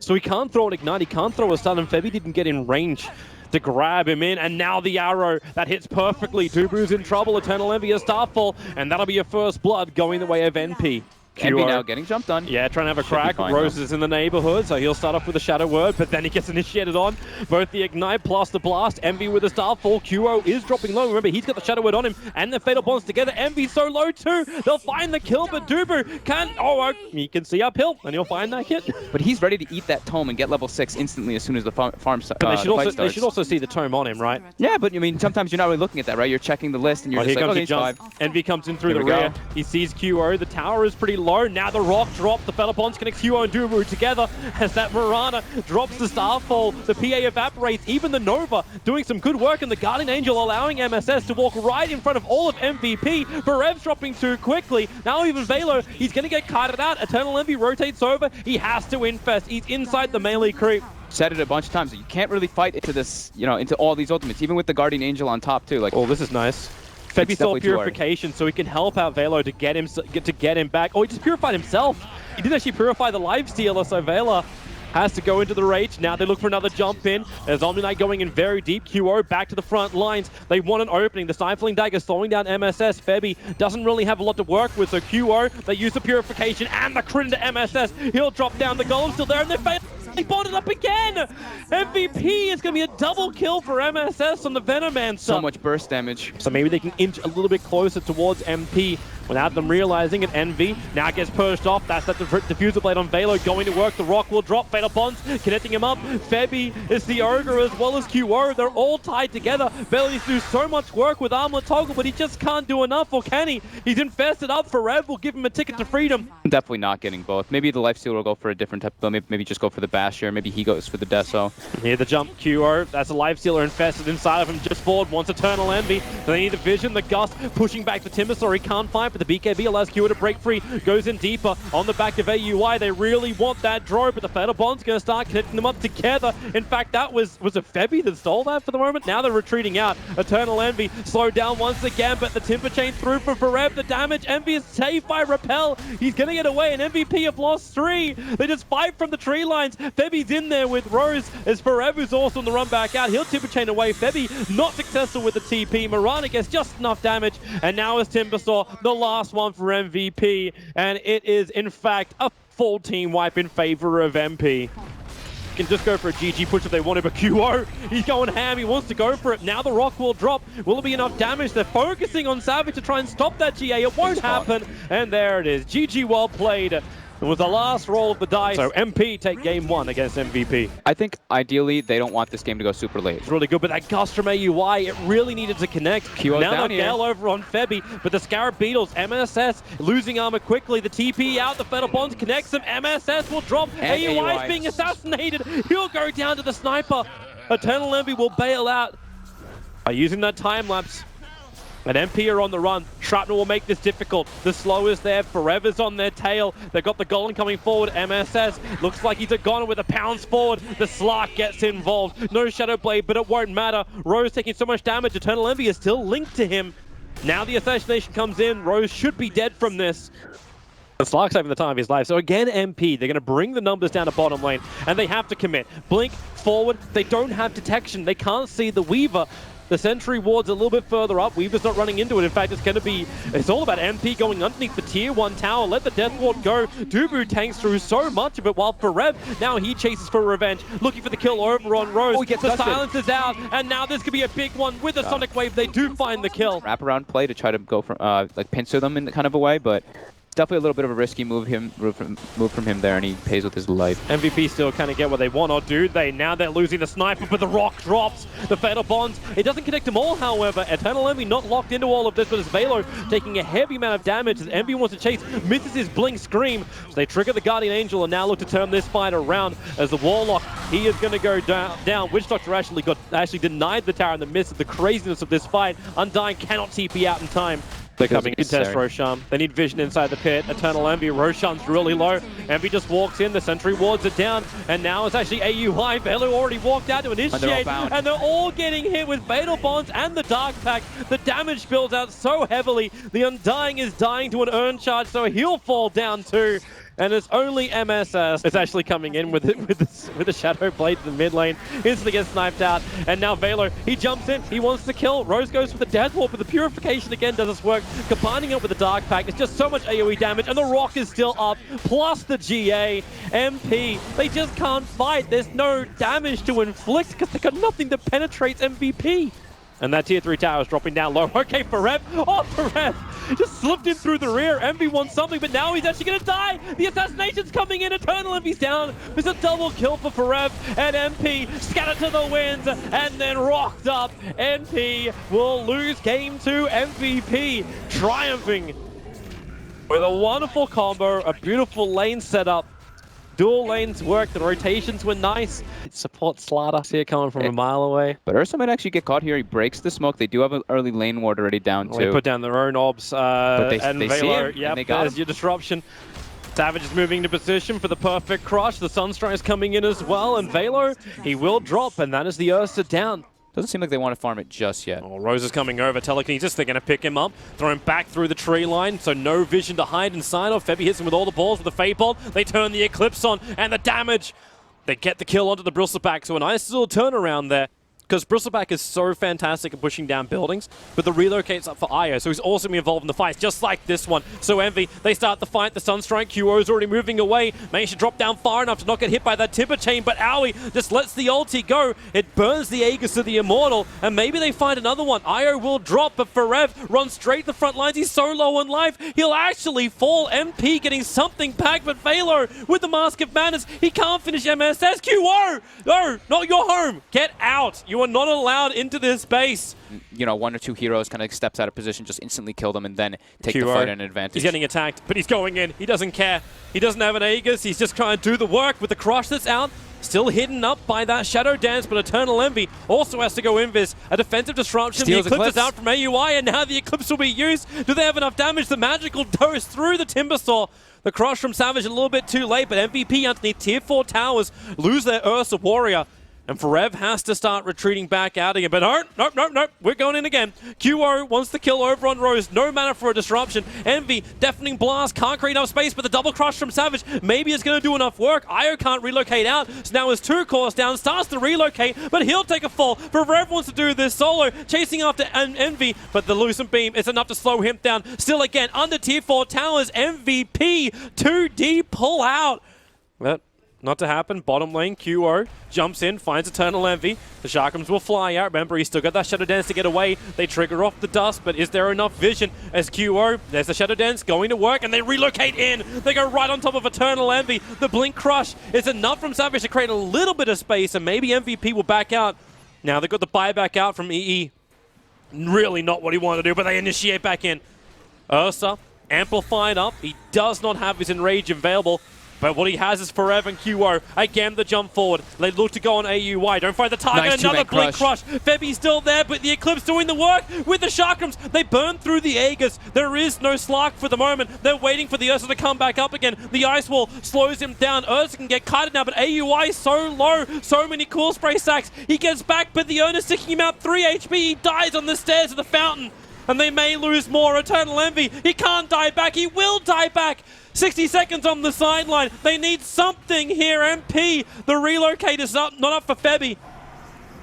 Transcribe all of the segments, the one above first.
So he can't throw an Ignite, he can't throw a stun, and Febby didn't get in range to grab him in, and now the arrow that hits perfectly. TobiWan's in trouble, Eternal Envy a Starfall, and that'll be your first blood going the way of NP. NP now getting jumped on. Yeah, trying to have a Should crack. Rose is in the neighborhood, so he'll start off with a Shadow Word, but then he gets initiated on. Both the Ignite plus the Blast. Envy with the Starfall. QO is dropping low. Remember, he's got the Shadow Word on him, and the Fatal Bonds together. Envy's so low too. They'll find the kill, but Dubu can't. Oh, he can see uphill, and he'll find that hit. But he's ready to eat that Tome and get level 6 instantly as soon as the farm starts. But they should also see the Tome on him, right? Yeah, but I mean, sometimes you're not really looking at that, right? You're checking the list, and you're just like, okay, he's 5. Envy comes in through the rear. He sees QO. The tower is pretty low. Now the rock drop. The Fatal Bonds connect QO and Dubu together as that Mirana drops the Starfall. The PA evaporates. Even the Nova doing some good work, and the Guardian Angel allowing MSS to walk right in front of all of MVP. Barev's dropping too quickly. Now even Velo, he's going to get kited out. Eternal Envy rotates over. He has to infest. He's inside the melee creep. Said it a bunch of times. You can't really fight into this, you know, into all these ultimates, even with the Guardian Angel on top too. Like, oh, this is nice. Febby saw Purification, so he can help out Velo to get him back. Oh, he just purified himself. He didn't actually purify the Lifestealer, so Vela has to go into the Rage. Now they look for another jump in. There's Omni-Knight going in very deep. QO back to the front lines. They want an opening. The Stifling Dagger slowing down MSS. Febby doesn't really have a lot to work with, so QO, they use the Purification and the crit into MSS. He'll drop down. The Golem's still there, and they're failing. They bonded up again! MVP is going to be a double kill for MSS on the Venomancer. So much burst damage. So maybe they can inch a little bit closer towards MP without them realizing it. Envy now gets pushed off. That's that diffuser blade on Velo going to work. The rock will drop. Fatal Bonds connecting him up. Febby is the Ogre as well as QO. They're all tied together. Velo needs to do so much work with Armlet Toggle, but he just can't do enough, or can he? He's infested up. Forever will give him a ticket to freedom. Definitely not getting both. Maybe the Lifestealer will go for a different type, maybe just go for the Basher. Maybe he goes for the Deso. Here the jump, QO. That's a Lifestealer infested inside of him. Just forward, wants Eternal Envy. They need the Vision, the Gust, pushing back the Timbersaw. He can't fight, but the BKB allows QO to break free. Goes in deeper on the back of AUI. They really want that draw, but the Fatal Bond's going to start connecting them up together. In fact, that was it Febby that stole that for the moment? Now they're retreating out. Eternal Envy slowed down once again, but the Timber Chain through for Forever. The damage. Envy is saved by Repel. He's going to get away, and MVP have lost 3. They just fight from the tree lines. Febby's in there with Rose as Forever's also on the run back out. He'll Timber Chain away. Febby not successful with the TP. Mirana gets just enough damage, and now is Timbersaw, the last one for MVP, and it is in fact a full team wipe in favor of MP. Can just go for a GG push if they wanted, but QO, he's going ham, he wants to go for it. Now the rock will drop. Will it be enough damage? They're focusing on Savage to try and stop that GA. It won't happen, and there it is. GG, well played. It was the last roll of the dice, so MP take game 1 against MVP. I think ideally they don't want this game to go super late. It's really good, but that Gust from AUI, it really needed to connect. QO's now the Gale over on Febby, but the Scarab Beetles, MSS losing armor quickly. The TP out, the Fatal Bonds connects them. MSS will drop. AUI is being assassinated. He'll go down to the sniper. Eternal Envy will bail out by using that time lapse. And MP are on the run. Shrapnel will make this difficult. The slow is there. Forever's on their tail. They've got the Golem coming forward. MSS looks like he's a goner with a pounce forward. The Slark gets involved. No Shadow Blade, but it won't matter. Rose taking so much damage. Eternal Envy is still linked to him. Now the assassination comes in. Rose should be dead from this. The Slark's having the time of his life. So again, MP, they're going to bring the numbers down to bottom lane, and they have to commit. Blink, forward. They don't have detection. They can't see the Weaver. The Sentry Ward's a little bit further up. Weaver's not running into it. In fact, it's all about MP going underneath the tier 1 tower. Let the Death Ward go. Dubu tanks through so much of it, while Forev, now he chases for revenge, looking for the kill over on Rose. Oh, the silence is out, and now this could be a big one with the Sonic Wave. They do find the kill. Wraparound play to try to go from, like pincer them in kind of a way, but definitely a little bit of a risky move from him there, and he pays with his life. MVP still kind of get what they want, or do they? Now they're losing the sniper, but the rock drops. The Fatal Bonds, it doesn't connect them all, however. Eternal Envy not locked into all of this, but it's Velo taking a heavy amount of damage as Envy wants to chase, misses his Blink Scream. So they trigger the Guardian Angel and now look to turn this fight around as the Warlock, he is going to go down. Witch Doctor actually denied the tower in the midst of the craziness of this fight. Undying cannot TP out in time. They're coming to test Roshan. They need vision inside the pit. Eternal Envy. Roshan's really low. Envy just walks in. The Sentry Wards are down. And now it's actually AUI. Velo already walked out to initiate. And they're all getting hit with Fatal Bonds and the Dark Pact. The damage builds out so heavily. The Undying is dying to an Urn Charge, so he'll fall down too. and it's only MSS is actually coming in with the Shadow Blade to the mid lane. Instantly gets sniped out, and now Velo, he jumps in, he wants to kill. Rose goes for the Death Warp, but the Purification again does its work. Combining it with the Dark Pack, it's just so much AoE damage, and the Rock is still up, plus the GA. MP, they just can't fight. There's no damage to inflict because they got nothing that penetrates MVP. And that tier 3 tower is dropping down low. Okay, Forev. Oh, Forev just slipped in through the rear. Envy wants something, but now he's actually going to die. The assassination's coming in. Eternal Envy's down. There's a double kill for Forev. And MP scattered to the winds and then rocked up. MP will lose game 2. MVP triumphing with a wonderful combo, a beautiful lane setup. Dual lanes worked, the rotations were nice. It supports Slaughter here coming from a mile away. But Ursa might actually get caught here. He breaks the smoke. They do have an early lane ward already down too. They put down their own obs. But they and see Velo, him, yep, and they got there's him. your disruption. Savage is moving into position for the perfect crush. The Sunstride's coming in as well, and Velo, he will drop, and that is the Ursa down. Doesn't seem like they want to farm it just yet. Oh, Rose is coming over. Telekinesis, they're going to pick him up, throw him back through the tree line, so no vision to hide inside of. Febby hits him with all the balls with the Fade Bolt. They turn the Eclipse on, and the damage. They get the kill onto the Bristleback, so a nice little turnaround there. Because Bristleback is so fantastic at pushing down buildings, but the relocate's up for Io, so he's also going to be involved in the fights, just like this one. So Envy, they start the fight, the Sunstrike, QO's already moving away, managed to drop down far enough to not get hit by that Timber Chain, but Aoi just lets the ulti go. It burns the Aegis of the Immortal, and maybe they find another one. Io will drop, but Forev runs straight to the front lines. He's so low on life, he'll actually fall. MP getting something back, but Velo with the Mask of Madness, he can't finish MSS. QO! No, not your home! Get out! You are not allowed into this base. You know, one or two heroes kind of steps out of position, just instantly kill them, and then take the fight at an advantage. He's getting attacked, but he's going in. He doesn't care. He doesn't have an Aegis. He's just trying to do the work with the crush that's out. Still hidden up by that Shadow Dance, but Eternal Envy also has to go invis. A defensive disruption. Steals the Eclipse is out from AUI, and now the Eclipse will be used. Do they have enough damage? The magical dose through the Timbersaw. The crush from Savage a little bit too late, but MVP underneath tier 4 towers lose their Ursa Warrior. And Forev has to start retreating back out again. But nope. We're going in again. QO wants to kill over on Rose. No mana for a disruption. Envy, Deafening Blast, can't create enough space, but the double crush from Savage maybe is going to do enough work. Io can't relocate out, so now his 2 cores down, starts to relocate, but he'll take a fall. Forev wants to do this solo, chasing after Envy, but the Lucent Beam is enough to slow him down. Still again, under tier 4 towers, MVP, 2D pull out. But not to happen. Bottom lane, QO jumps in, finds Eternal Envy. The Sharkums will fly out. Remember, he's still got that Shadow Dance to get away. They trigger off the dust, but is there enough vision as QO? There's the Shadow Dance going to work, and they relocate in. They go right on top of Eternal Envy. The Blink Crush is enough from Savage to create a little bit of space, and maybe MVP will back out. Now they've got the buyback out from EE. Really not what he wanted to do, but they initiate back in. Ursa, amplified up. He does not have his Enrage available. But what he has is Forev and QO. Again, the jump forward. They look to go on AUI. Don't find the target. Nice another Blink Crush. Febby's still there, but the Eclipse doing the work with the Sharkums. They burn through the Aegis. There is no Slark for the moment. They're waiting for the Ursa to come back up again. The Ice Wall slows him down. Ursa can get kited now, but AUI is so low. So many Cool Spray sacks. He gets back, but the owner's sticking him out 3 HP. He dies on the stairs of the fountain. And they may lose more. Eternal Envy, he can't die back. He will die back. 60 seconds on the sideline. They need something here. MP, the relocate is up, not up for Febby.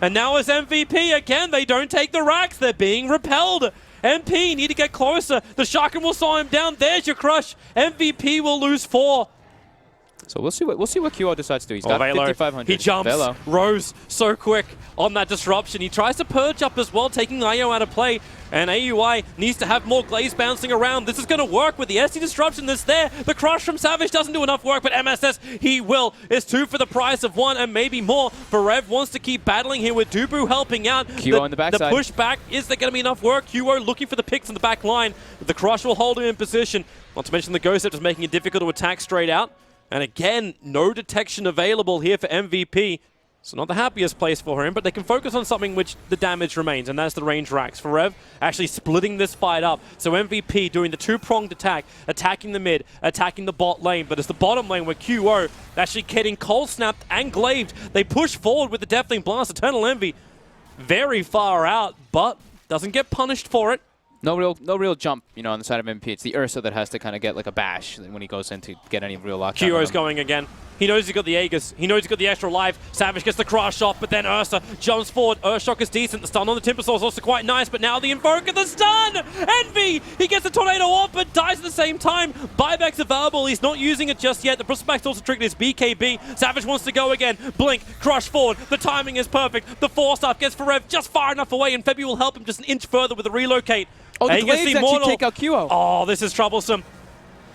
And now as MVP again, they don't take the racks. They're being repelled. MP need to get closer. The Sharkin will saw him down. There's your crush. MVP will lose 4. So we'll see what QO decides to do. He's got Velo, 5,500. he jumps. Velo. Rose so quick on that disruption. He tries to purge up as well, taking Io out of play. And AUI needs to have more glaze bouncing around. This is going to work with the SD disruption that's there. The crush from Savage doesn't do enough work, but MSS, he will. It's 2 for the price of 1 and maybe more. Forev wants to keep battling here with Dubu helping out. QO on the backside. The pushback, is there going to be enough work? QO looking for the picks in the back line. The crush will hold him in position. Not to mention the Ghost Scepter is making it difficult to attack straight out. And again, no detection available here for MVP. So not the happiest place for him, but they can focus on something which the damage remains, and that's the range racks. Forev actually splitting this fight up. So MVP doing the 2-pronged attack, attacking the mid, attacking the bot lane, but it's the bottom lane where QO actually getting cold snapped and glaived. They push forward with the Deathling Blast. Eternal Envy very far out, but doesn't get punished for it. No real jump, you know, on the side of MP. It's the Ursa that has to kind of get like a bash when he goes in to get any real lockdown. QO's going again. He knows he's got the Aegis. He knows he's got the extra life. Savage gets the crush off, but then Ursa jumps forward. Earthshock is decent. The stun on the Timbersaw is also quite nice, but now the Invoker, the stun! Envy! He gets the Tornado off, but dies at the same time. Buyback's available. He's not using it just yet. The Bristleback's also triggered his BKB. Savage wants to go again. Blink, crush forward. The timing is perfect. The 4-star gets Forev just far enough away, and Febby will help him just an inch further with the relocate. Oh, the Glaives actually take out QO. Oh, this is troublesome.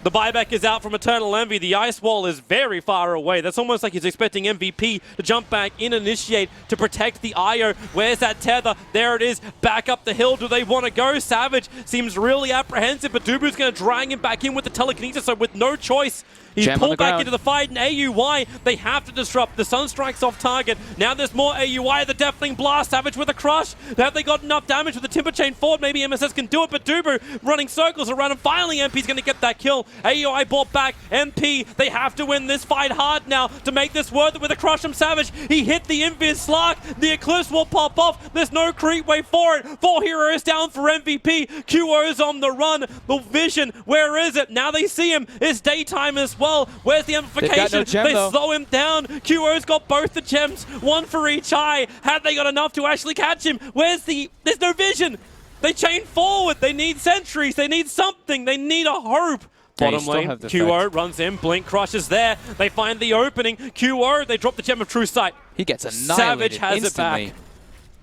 The buyback is out from Eternal Envy. The ice wall is very far away. That's almost like he's expecting MVP to jump back in and initiate to protect the IO. Where's that tether? There it is. Back up the hill. Do they want to go? Savage seems really apprehensive, but Dubu's going to drag him back in with the telekinesis, so with no choice. He's pulled back into the fight, and AUI, they have to disrupt. The Sunstrike's off target. Now there's more AUI. The Deathling Blast. Savage with a crush. Have they got enough damage with the Timber Chain forward? Maybe MSS can do it, but Dubu running circles around him. Finally, MP's going to get that kill. AUI brought back. MP, they have to win this fight hard now to make this worth it with a crush from Savage. He hit the Invis Slark. The Eclipse will pop off. There's no creep way for it. 4 heroes down for MVP. QO's on the run. The vision, where is it? Now they see him. It's daytime as well. Where's the amplification? No gem, they slow him down. QO's got both the gems, one for each eye. Had they got enough to actually catch him? There's no vision. They chain forward. They need sentries. They need something. They need a hope. Bottom lane, QO runs in. Blink crushes there. They find the opening. QO, they drop the gem of true sight. He gets annihilated Savage has instantly. it back.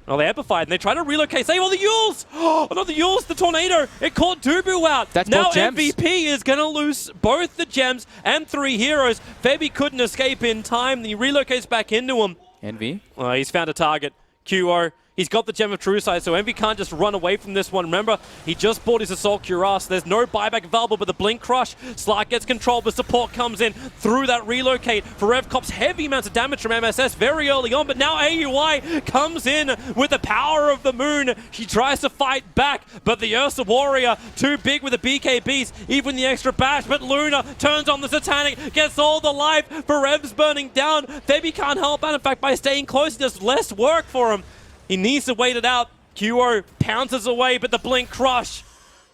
Oh, they amplified, and they try to relocate. Save all the Yules! Oh, not the Yules, the Tornado. It caught Dubu out. That's now both gems. MVP is going to lose both the gems and 3 heroes. Febby couldn't escape in time. He relocates back into him. Envy? He's found a target. QO. He's got the Gem of True Sight, so Envy can't just run away from this one. Remember, he just bought his Assault Cuirass. There's no buyback available, but the Blink Crush. Slark gets control, but support comes in through that relocate. Forev cops heavy amounts of damage from MSS very early on, but now AUI comes in with the power of the moon. She tries to fight back, but the Ursa Warrior, too big with the BKBs, even the extra bash, but Luna turns on the Satanic, gets all the life. Forev's burning down. Febby can't help out. In fact, by staying close, there's less work for him. He needs to wait it out. QO pounces away, but the Blink Crush.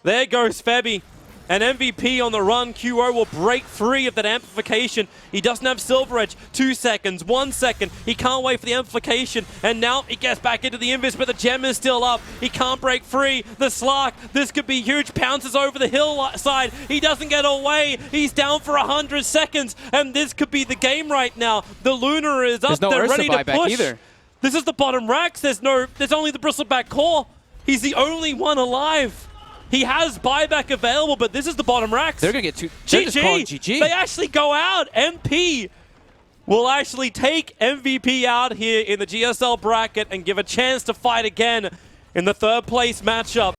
There goes Febby. And MVP on the run. QO will break free of that amplification. He doesn't have Silver Edge. 2 seconds, 1 second. He can't wait for the amplification. And now he gets back into the Invis, but the gem is still up. He can't break free. The Slark, this could be huge. Pounces over the hillside. He doesn't get away. He's down for 100 seconds. And this could be the game right now. The Lunar is up. There's no They're Ursa ready to push. either. This is the bottom racks. There's only the Bristleback core. He's the only one alive. He has buyback available, but this is the bottom racks. They're gonna get two. They're just calling GG. They actually go out. MP will actually take MVP out here in the GSL bracket and give a chance to fight again in the 3rd place matchup.